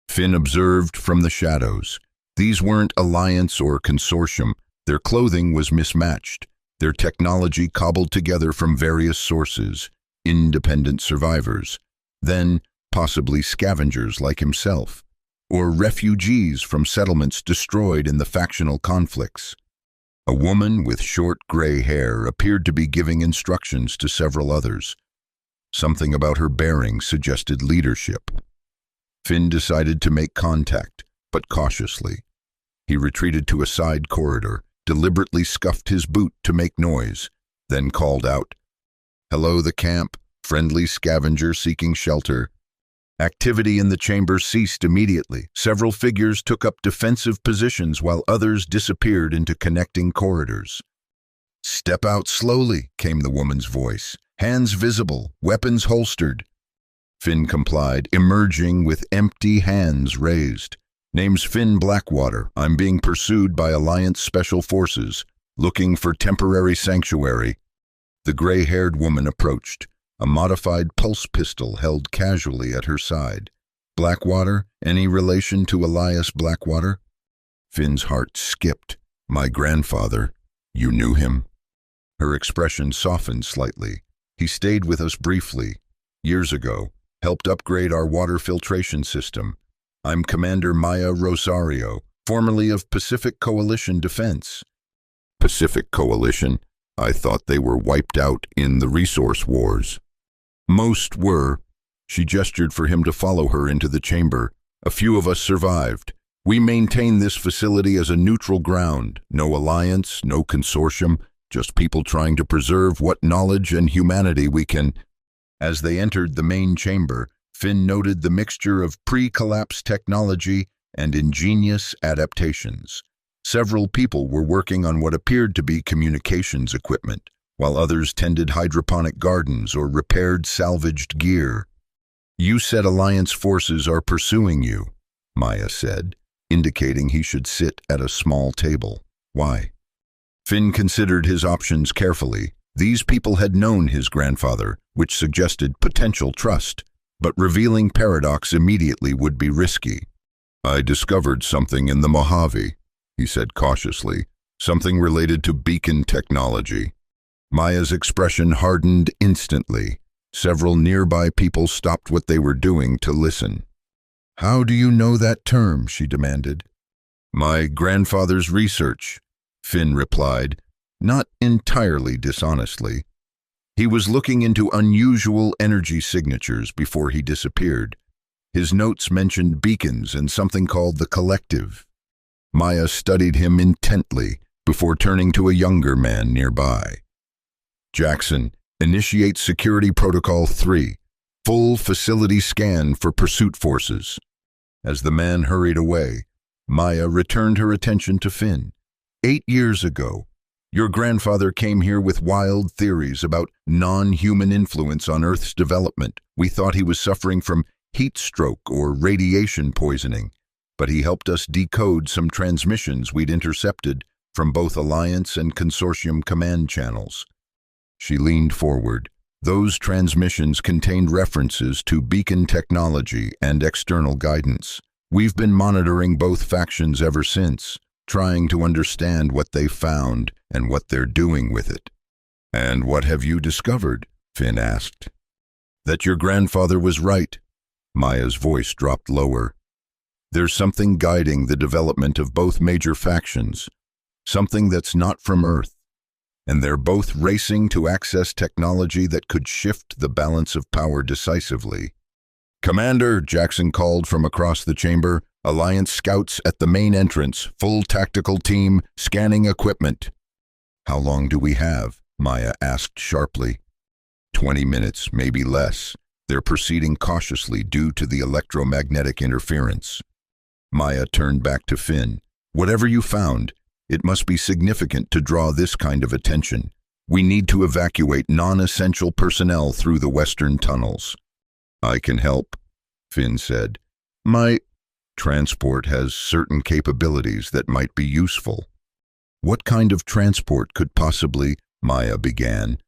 Finn observed from the shadows. These weren't alliance or consortium. Their clothing was mismatched, their technology cobbled together from various sources, independent survivors, then possibly scavengers like himself, or refugees from settlements destroyed in the factional conflicts. A woman with short gray hair appeared to be giving instructions to several others. Something about her bearing suggested leadership. Finn decided to make contact, but cautiously. He retreated to a side corridor, deliberately scuffed his boot to make noise, then called out, "Hello, the camp, friendly scavenger seeking shelter." Activity in the chamber ceased immediately. Several figures took up defensive positions while others disappeared into connecting corridors. "Step out slowly," came the woman's voice. "Hands visible, weapons holstered." Finn complied, emerging with empty hands raised. "Name's Finn Blackwater. I'm being pursued by Alliance Special Forces, looking for temporary sanctuary." The gray-haired woman approached, a modified pulse pistol held casually at her side. "Blackwater? Any relation to Elias Blackwater?" Finn's heart skipped. "My grandfather. You knew him?" Her expression softened slightly. "He stayed with us briefly, years ago, helped upgrade our water filtration system. I'm Commander Maya Rosario, formerly of Pacific Coalition Defense." "Pacific Coalition? I thought they were wiped out in the resource wars." "Most were." She gestured for him to follow her into the chamber. "A few of us survived. We maintain this facility as a neutral ground. No alliance, no consortium, just people trying to preserve what knowledge and humanity we can." As they entered the main chamber, Finn noted the mixture of pre-collapse technology and ingenious adaptations. Several people were working on what appeared to be communications equipment, while others tended hydroponic gardens or repaired salvaged gear. "You said Alliance forces are pursuing you," Maya said, indicating he should sit at a small table. "Why?" Finn considered his options carefully. These people had known his grandfather, which suggested potential trust, but revealing Paradox immediately would be risky. "I discovered something in the Mojave," he said cautiously, "something related to beacon technology." Maya's expression hardened instantly. Several nearby people stopped what they were doing to listen. "How do you know that term?" she demanded. "My grandfather's research," Finn replied, not entirely dishonestly. He was looking into unusual energy signatures before he disappeared. His notes mentioned beacons and something called the Collective. Maya studied him intently before turning to a younger man nearby. "Jackson, initiate Security Protocol 3, full facility scan for pursuit forces." As the man hurried away, Maya returned her attention to Finn. 8 years ago, your grandfather came here with wild theories about non-human influence on Earth's development. We thought he was suffering from heat stroke or radiation poisoning, but he helped us decode some transmissions we'd intercepted from both Alliance and Consortium command channels. She leaned forward. Those transmissions contained references to beacon technology and external guidance. We've been monitoring both factions ever since, trying to understand what they found and what they're doing with it. "And what have you discovered?" Finn asked. "That your grandfather was right." Maya's voice dropped lower. "There's something guiding the development of both major factions, something that's not from Earth, and they're both racing to access technology that could shift the balance of power decisively." "Commander," Jackson called from across the chamber, "Alliance scouts at the main entrance, full tactical team, scanning equipment." "How long do we have?" Maya asked sharply. 20 minutes, maybe less. They're proceeding cautiously due to the electromagnetic interference. Maya turned back to Finn. "Whatever you found, it must be significant to draw this kind of attention. We need to evacuate non-essential personnel through the western tunnels." "I can help." Finn said. My transport has certain capabilities that might be useful. What kind of transport could possibly, Maya began,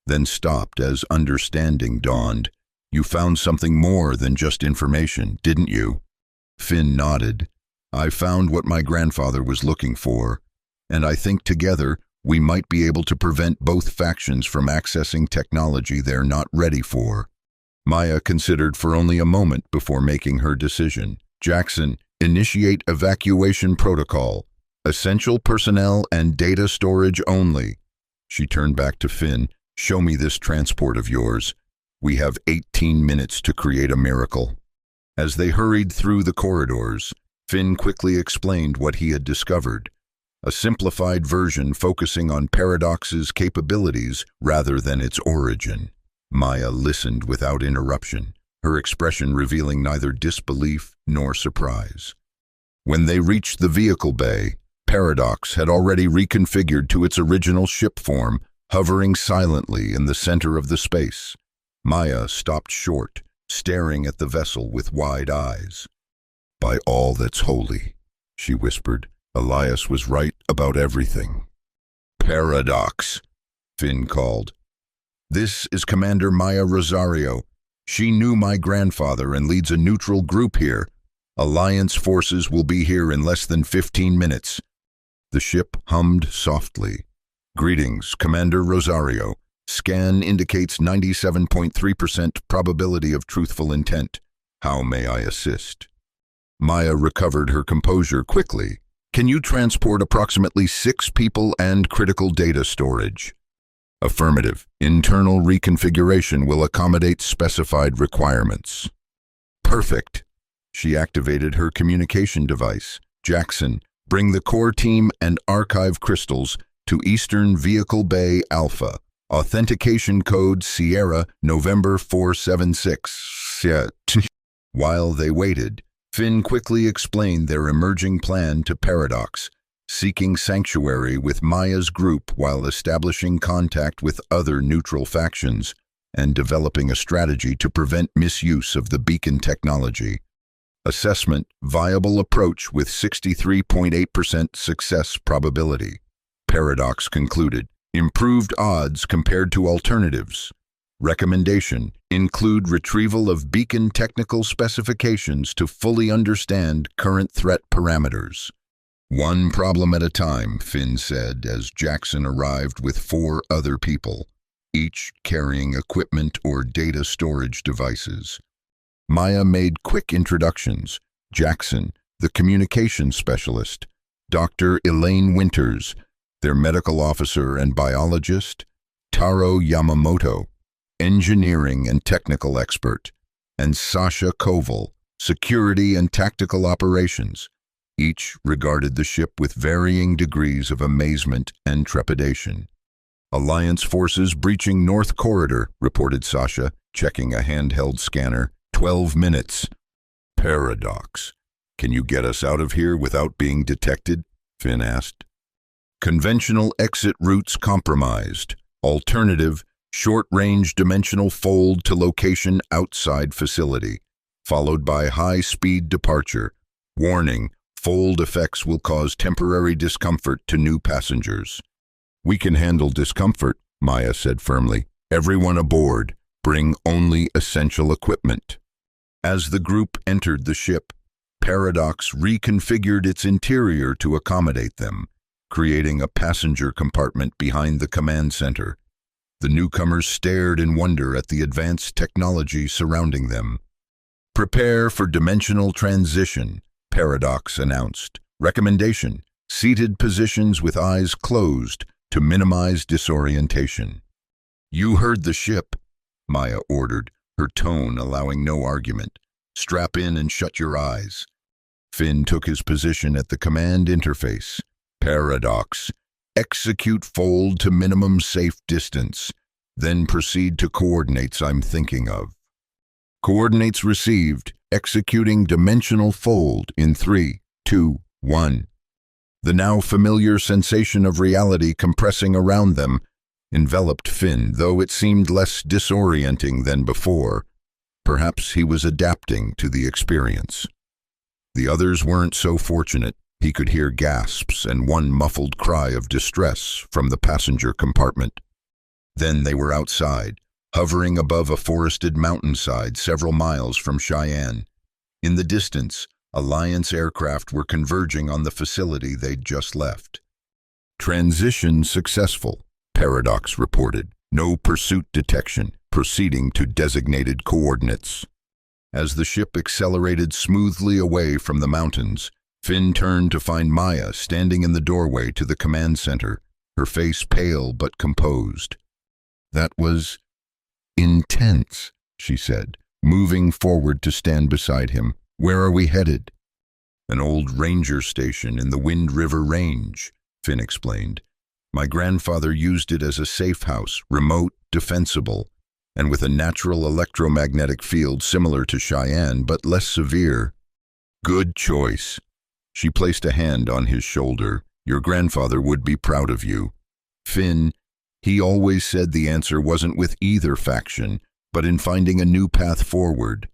then stopped as understanding dawned. You found something more than just information, didn't you? Finn nodded. I found what my grandfather was looking for, and I think together we might be able to prevent both factions from accessing technology they're not ready for. Maya considered for only a moment before making her decision. Jackson, initiate evacuation protocol. Essential personnel and data storage only. She turned back to Finn. Show me this transport of yours. We have 18 minutes to create a miracle. As they hurried through the corridors, Finn quickly explained what he had discovered. A simplified version focusing on Paradox's capabilities rather than its origin. Maya listened without interruption, her expression revealing neither disbelief nor surprise. When they reached the vehicle bay, Paradox had already reconfigured to its original ship form, hovering silently in the center of the space. Maya stopped short, staring at the vessel with wide eyes. By all that's holy, she whispered, Elias was right about everything. Paradox, Finn called. This is Commander Maya Rosario. She knew my grandfather and leads a neutral group here. Alliance forces will be here in less than 15 minutes. The ship hummed softly. Greetings, Commander Rosario. Scan indicates 97.3% probability of truthful intent. How may I assist? Maya recovered her composure quickly. Can you transport approximately 6 people and critical data storage? Affirmative. Internal reconfiguration will accommodate specified requirements. Perfect. She activated her communication device. Jackson, bring the core team and archive crystals to Eastern Vehicle Bay Alpha. Authentication code Sierra, November 476. While they waited, Finn quickly explained their emerging plan to Paradox, seeking sanctuary with Maya's group while establishing contact with other neutral factions and developing a strategy to prevent misuse of the beacon technology. Assessment, viable approach with 63.8% success probability. Paradox concluded, improved odds compared to alternatives. Recommendation, include retrieval of beacon technical specifications to fully understand current threat parameters. One problem at a time, Finn said as Jackson arrived with 4 other people, each carrying equipment or data storage devices. Maya made quick introductions. Jackson, the communications specialist, Dr. Elaine Winters, their medical officer and biologist, Taro Yamamoto, engineering and technical expert, and Sasha Koval, security and tactical operations. Each regarded the ship with varying degrees of amazement and trepidation. Alliance forces breaching North Corridor, reported Sasha, checking a handheld scanner. 12 minutes. Paradox. Can you get us out of here without being detected? Finn asked. Conventional exit routes compromised. Alternative, short-range dimensional fold to location outside facility, followed by high-speed departure. Warning, fold effects will cause temporary discomfort to new passengers. We can handle discomfort, Maya said firmly. Everyone aboard. Bring only essential equipment. As the group entered the ship, Paradox reconfigured its interior to accommodate them, creating a passenger compartment behind the command center. The newcomers stared in wonder at the advanced technology surrounding them. Prepare for dimensional transition, Paradox announced. Recommendation, seated positions with eyes closed to minimize disorientation. You heard the ship, Maya ordered, her tone allowing no argument. Strap in and shut your eyes. Finn took his position at the command interface. Paradox. Execute fold to minimum safe distance, then proceed to coordinates I'm thinking of. Coordinates received. Executing dimensional fold in 3, 2, 1. The now familiar sensation of reality compressing around them enveloped Finn, though it seemed less disorienting than before. Perhaps he was adapting to the experience. The others weren't so fortunate. He could hear gasps and one muffled cry of distress from the passenger compartment. Then they were outside, hovering above a forested mountainside several miles from Cheyenne. In the distance, Alliance aircraft were converging on the facility they'd just left. Transition successful, Paradox reported. No pursuit detection, proceeding to designated coordinates. As the ship accelerated smoothly away from the mountains, Finn turned to find Maya standing in the doorway to the command center, her face pale but composed. "That was intense," she said, moving forward to stand beside him. "Where are we headed?" "An old ranger station in the Wind River Range," Finn explained. "My grandfather used it as a safe house, remote, defensible, and with a natural electromagnetic field similar to Cheyenne, but less severe." "Good choice." She placed a hand on his shoulder. "Your grandfather would be proud of you." Finn, he always said the answer wasn't with either faction, but in finding a new path forward.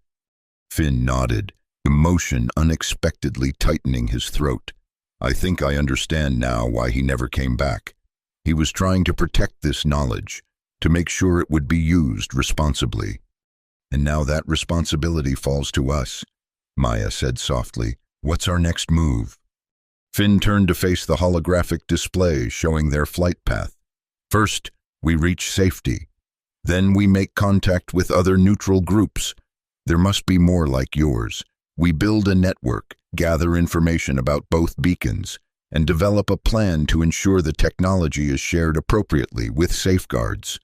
Finn nodded, emotion unexpectedly tightening his throat. "I think I understand now why he never came back. He was trying to protect this knowledge, to make sure it would be used responsibly. And now that responsibility falls to us," Maya said softly. "What's our next move?" Finn turned to face the holographic display showing their flight path. "First, we reach safety. Then we make contact with other neutral groups. There must be more like yours. We build a network, gather information about both beacons, and develop a plan to ensure the technology is shared appropriately with safeguards."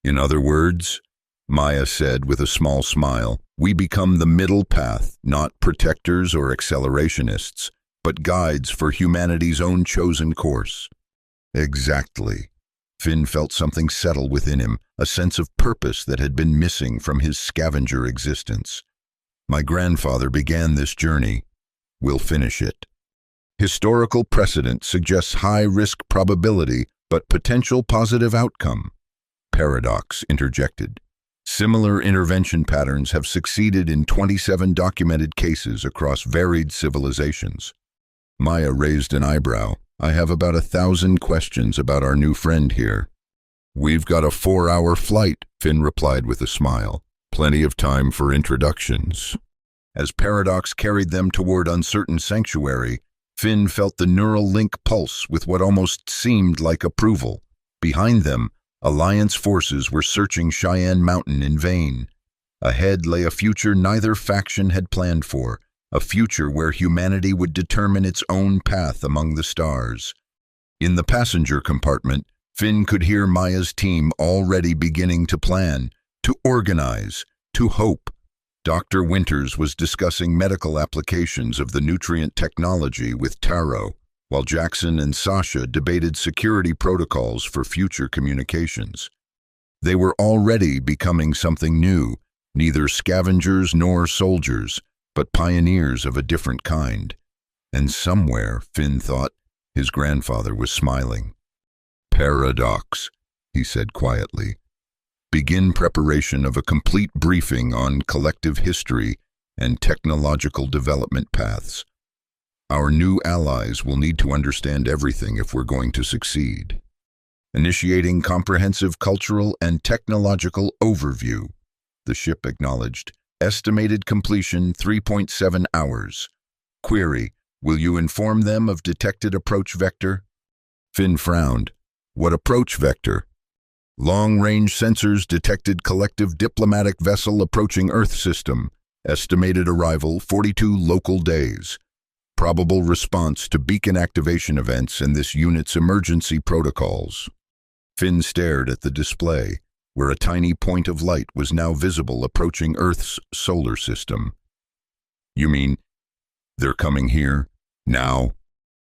"In other words," Maya said with a small smile, "we become the middle path, not protectors or accelerationists, but guides for humanity's own chosen course." Exactly. Finn felt something settle within him, a sense of purpose that had been missing from his scavenger existence. "My grandfather began this journey. We'll finish it. Historical precedent suggests high-risk probability, but potential positive outcome." Paradox interjected. "Similar intervention patterns have succeeded in 27 documented cases across varied civilizations." Maya raised an eyebrow. "I have about 1,000 questions about our new friend here." "We've got a 4-hour flight," Finn replied with a smile. "Plenty of time for introductions." As Paradox carried them toward uncertain sanctuary, Finn felt the neural link pulse with what almost seemed like approval. Behind them, Alliance forces were searching Cheyenne Mountain in vain. Ahead lay a future neither faction had planned for, a future where humanity would determine its own path among the stars. In the passenger compartment, Finn could hear Maya's team already beginning to plan, to organize, to hope. Dr. Winters was discussing medical applications of the nutrient technology with Taro, while Jackson and Sasha debated security protocols for future communications. They were already becoming something new, neither scavengers nor soldiers, but pioneers of a different kind. And somewhere, Finn thought, his grandfather was smiling. "Paradox," he said quietly. "Begin preparation of a complete briefing on collective history and technological development paths. Our new allies will need to understand everything if we're going to succeed. Initiating comprehensive cultural and technological overview." The ship acknowledged. "Estimated completion 3.7 hours. Query, will you inform them of detected approach vector?" Finn frowned. "What approach vector?" "Long-range sensors detected collective diplomatic vessel approaching Earth system. Estimated arrival 42 local days. Probable response to beacon activation events and this unit's emergency protocols." Finn stared at the display, where a tiny point of light was now visible approaching Earth's solar system. "You mean they're coming here? Now?"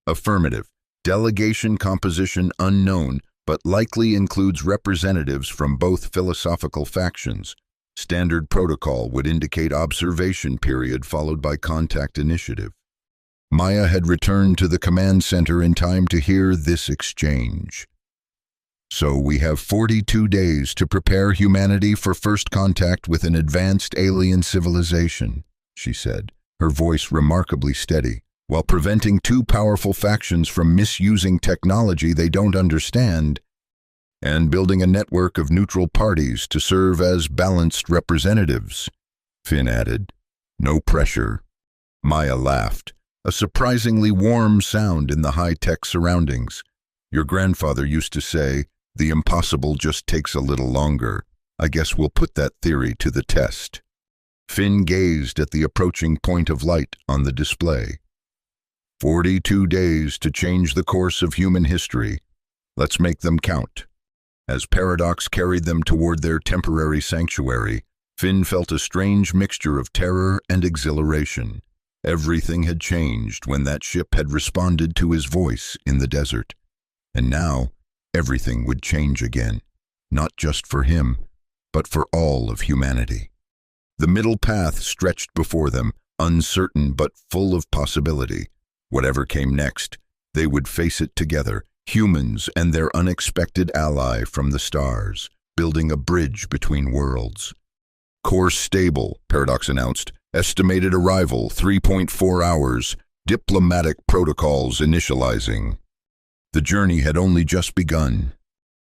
"Affirmative. Delegation composition unknown, but likely includes representatives from both philosophical factions. Standard protocol would indicate observation period followed by contact initiative." Maya had returned to the command center in time to hear this exchange. So we have 42 days to prepare humanity for first contact with an advanced alien civilization, she said, her voice remarkably steady, while preventing two powerful factions from misusing technology they don't understand, and building a network of neutral parties to serve as balanced representatives, Finn added. No pressure. Maya laughed, a surprisingly warm sound in the high-tech surroundings. Your grandfather used to say, the impossible just takes a little longer. I guess we'll put that theory to the test. Finn gazed at the approaching point of light on the display. 42 days to change the course of human history. Let's make them count. As Paradox carried them toward their temporary sanctuary, Finn felt a strange mixture of terror and exhilaration. Everything had changed when that ship had responded to his voice in the desert. And now, everything would change again, not just for him, but for all of humanity. The middle path stretched before them, uncertain but full of possibility. Whatever came next, they would face it together, humans and their unexpected ally from the stars, building a bridge between worlds. Course stable, Paradox announced. Estimated arrival 3.4 hours. Diplomatic protocols initializing. The journey had only just begun.